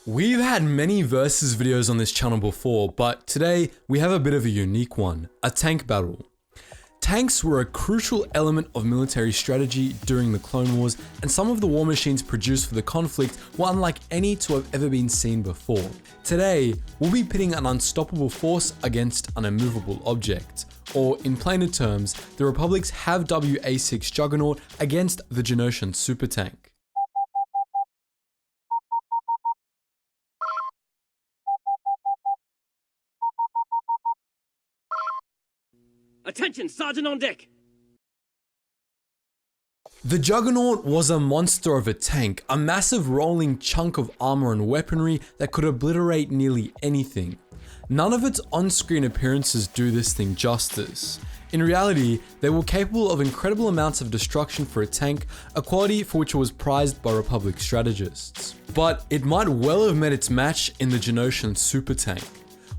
We've had many versus videos on this channel before, but today we have a bit of a unique one, a tank battle. Tanks were a crucial element of military strategy during the Clone Wars, and some of the war machines produced for the conflict were unlike any to have ever been seen before. Today, we'll be pitting an unstoppable force against an immovable object, or in plainer terms, the Republic's HAV-W-A6 Juggernaut against the Geonosian super tank. Attention, Sergeant on deck! The Juggernaut was a monster of a tank, a massive rolling chunk of armor and weaponry that could obliterate nearly anything. None of its on-screen appearances do this thing justice. In reality, they were capable of incredible amounts of destruction for a tank, a quality for which it was prized by Republic strategists. But it might well have met its match in the Geonosian super tank.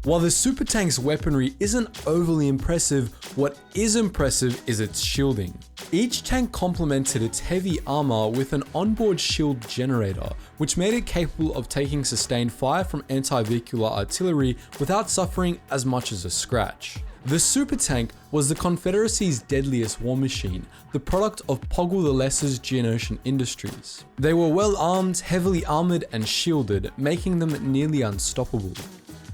While the super tank's weaponry isn't overly impressive, what is impressive is its shielding. Each tank complemented its heavy armor with an onboard shield generator, which made it capable of taking sustained fire from anti-vehicular artillery without suffering as much as a scratch. The super tank was the Confederacy's deadliest war machine, the product of Poggle the Lesser's Geonosian industries. They were well armed, heavily armored, and shielded, making them nearly unstoppable.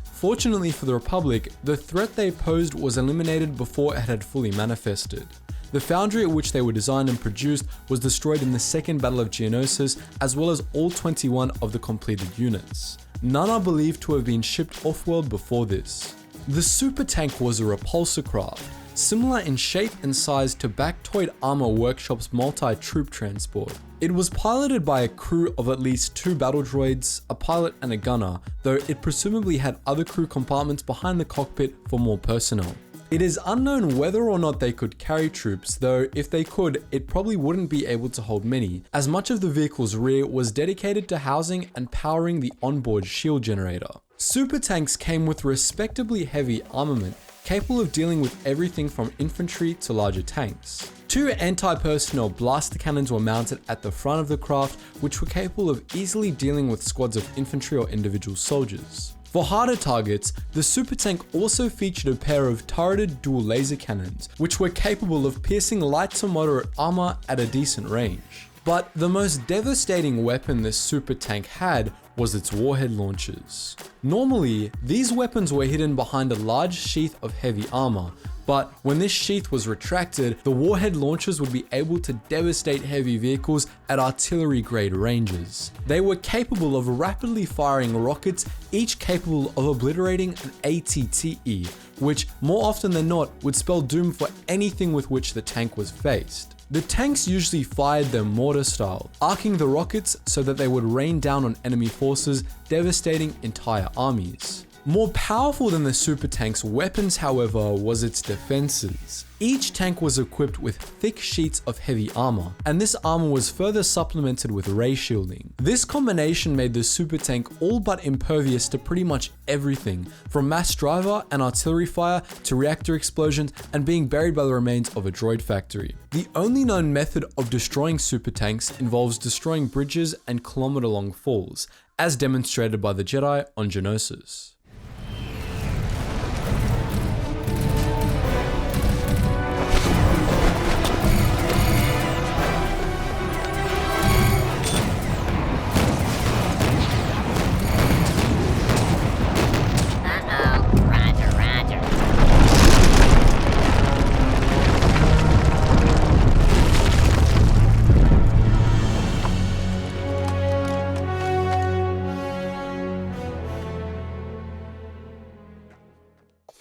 Fortunately for the Republic, the threat they posed was eliminated before it had fully manifested. The foundry at which they were designed and produced was destroyed in the Second Battle of Geonosis, as well as all 21 of the completed units. None are believed to have been shipped off-world before this. The super tank was a repulsor craft, similar in shape and size to Bactoid Armor Workshop's multi-troop transport. It was piloted by a crew of at least 2 battle droids, a pilot and a gunner, though it presumably had other crew compartments behind the cockpit for more personnel. It is unknown whether or not they could carry troops, though if they could, it probably wouldn't be able to hold many, as much of the vehicle's rear was dedicated to housing and powering the onboard shield generator. Super tanks came with respectably heavy armament, capable of dealing with everything from infantry to larger tanks. 2 anti-personnel blaster cannons were mounted at the front of the craft, which were capable of easily dealing with squads of infantry or individual soldiers. For harder targets, the super tank also featured a pair of turreted dual laser cannons, which were capable of piercing light to moderate armor at a decent range. But the most devastating weapon this super tank had was its warhead launchers. Normally, these weapons were hidden behind a large sheath of heavy armor, but when this sheath was retracted, the warhead launchers would be able to devastate heavy vehicles at artillery-grade ranges. They were capable of rapidly firing rockets, each capable of obliterating an ATTE, which more often than not would spell doom for anything with which the tank was faced. The tanks usually fired them mortar style, arcing the rockets so that they would rain down on enemy forces, devastating entire armies. More powerful than the super tank's weapons, however, was its defenses. Each tank was equipped with thick sheets of heavy armor, and this armor was further supplemented with ray shielding. This combination made the super tank all but impervious to pretty much everything, from mass driver and artillery fire to reactor explosions and being buried by the remains of a droid factory. The only known method of destroying super tanks involves destroying bridges and kilometer-long falls, as demonstrated by the Jedi on Geonosis.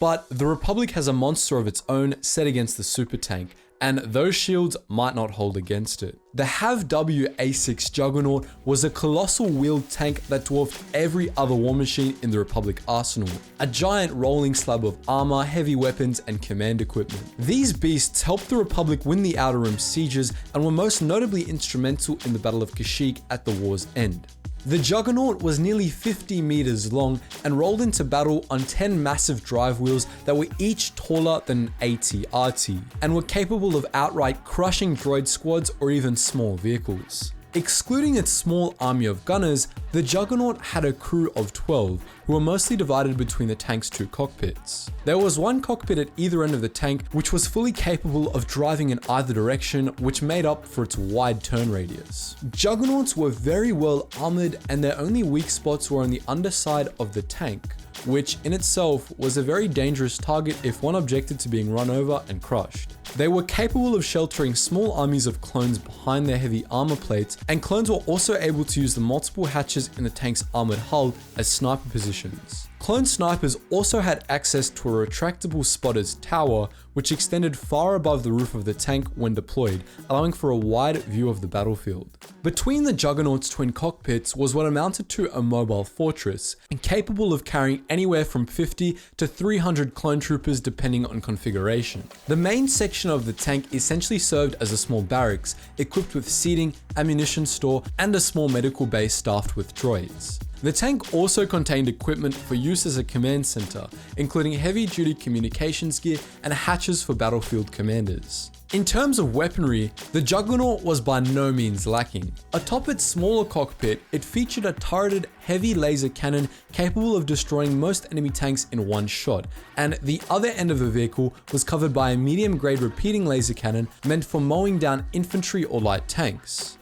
But the Republic has a monster of its own set against the super tank, and those shields might not hold against it. The HAV-W-A6 Juggernaut was a colossal wheeled tank that dwarfed every other war machine in the Republic arsenal. A giant rolling slab of armor, heavy weapons, and command equipment. These beasts helped the Republic win the Outer Rim sieges and were most notably instrumental in the Battle of Kashyyyk at the war's end. The Juggernaut was nearly 50 meters long and rolled into battle on 10 massive drive wheels that were each taller than an AT-RT and were capable of outright crushing droid squads or even small vehicles. Excluding its small army of gunners, the Juggernaut had a crew of 12, who were mostly divided between the tank's two cockpits. There was one cockpit at either end of the tank, which was fully capable of driving in either direction, which made up for its wide turn radius. Juggernauts were very well armored, and their only weak spots were on the underside of the tank, which in itself was a very dangerous target if one objected to being run over and crushed. They were capable of sheltering small armies of clones behind their heavy armor plates, and clones were also able to use the multiple hatches in the tank's armored hull as sniper positions. Clone snipers also had access to a retractable spotter's tower, which extended far above the roof of the tank when deployed, allowing for a wide view of the battlefield. Between the Juggernaut's twin cockpits was what amounted to a mobile fortress, and capable of carrying anywhere from 50 to 300 clone troopers depending on configuration. The main section of the tank essentially served as a small barracks, equipped with seating, ammunition store, and a small medical base staffed with droids. The tank also contained equipment for use as a command center, including heavy-duty communications gear and hatches for battlefield commanders. In terms of weaponry, the Juggernaut was by no means lacking. Atop its smaller cockpit, it featured a turreted heavy laser cannon capable of destroying most enemy tanks in one shot, and the other end of the vehicle was covered by a medium-grade repeating laser cannon meant for mowing down infantry or light tanks.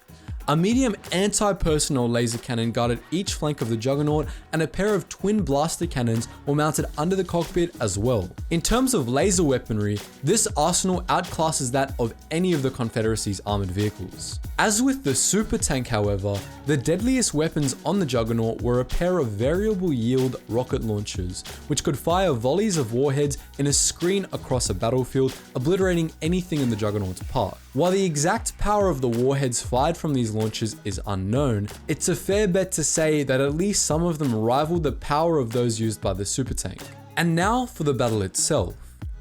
A medium anti-personnel laser cannon guarded each flank of the Juggernaut, and a pair of twin blaster cannons were mounted under the cockpit as well. In terms of laser weaponry, this arsenal outclasses that of any of the Confederacy's armored vehicles. As with the super tank, however, the deadliest weapons on the Juggernaut were a pair of variable yield rocket launchers, which could fire volleys of warheads in a screen across a battlefield, obliterating anything in the Juggernaut's path. While the exact power of the warheads fired from these launchers is unknown, it's a fair bet to say that at least some of them rivaled the power of those used by the super tank. And now for the battle itself.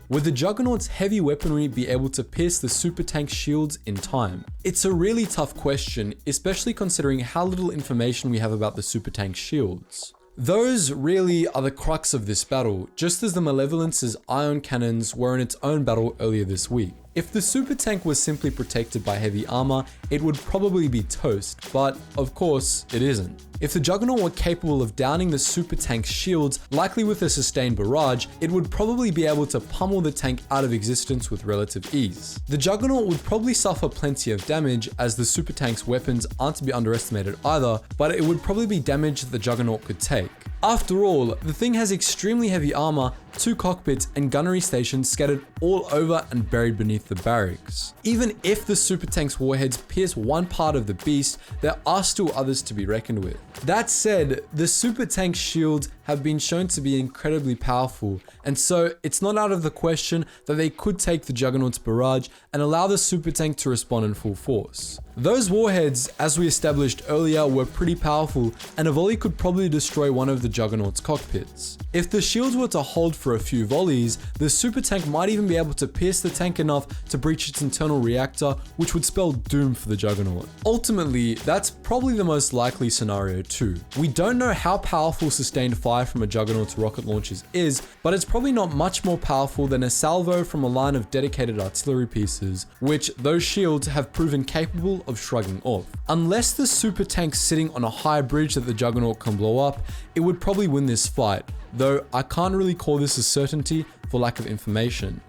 Would the Juggernaut's heavy weaponry be able to pierce the super tank's shields in time? It's a really tough question, especially considering how little information we have about the super tank's shields. Those really are the crux of this battle, just as the Malevolence's ion cannons were in its own battle earlier this week. If the super tank was simply protected by heavy armor, it would probably be toast, but of course it isn't. If the Juggernaut were capable of downing the super tank's shields, likely with a sustained barrage, it would probably be able to pummel the tank out of existence with relative ease. The Juggernaut would probably suffer plenty of damage, as the super tank's weapons aren't to be underestimated either, but it would probably be damage that the Juggernaut could take. After all, the thing has extremely heavy armor, 2 cockpits and gunnery stations scattered all over and buried beneath the barracks. Even if the super tank's warheads pierce one part of the beast, there are still others to be reckoned with. That said, the super tank's shields have been shown to be incredibly powerful, and so it's not out of the question that they could take the Juggernaut's barrage and allow the super tank to respond in full force. Those warheads, as we established earlier, were pretty powerful, and a volley could probably destroy one of the Juggernaut's cockpits. If the shields were to hold for a few volleys, the super tank might even be able to pierce the tank enough to breach its internal reactor, which would spell doom for the Juggernaut. Ultimately, that's probably the most likely scenario too. We don't know how powerful sustained fire from a Juggernaut's rocket launchers is, but it's probably not much more powerful than a salvo from a line of dedicated artillery pieces, which those shields have proven capable of shrugging off. Unless the super tank's sitting on a high bridge that the Juggernaut can blow up, it would probably win this fight, though I can't really call this a certainty for lack of information.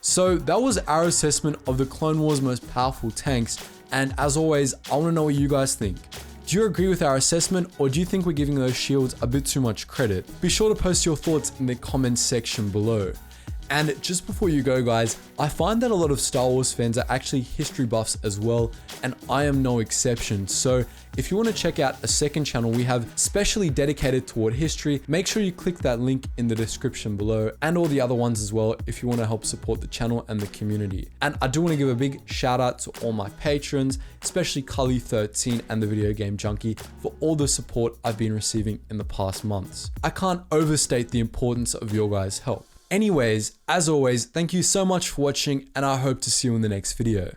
So that was our assessment of the Clone Wars' most powerful tanks, and as always, I want to know what you guys think. Do you agree with our assessment, or do you think we're giving those shields a bit too much credit? Be sure to post your thoughts in the comments section below. And just before you go, guys, I find that a lot of Star Wars fans are actually history buffs as well, and I am no exception. So if you want to check out a second channel we have specially dedicated toward history, make sure you click that link in the description below, and all the other ones as well if you want to help support the channel and the community. And I do want to give a big shout out to all my patrons, especially Cully13 and the Video Game Junkie, for all the support I've been receiving in the past months. I can't overstate the importance of your guys' help. Anyways, as always, thank you so much for watching, and I hope to see you in the next video.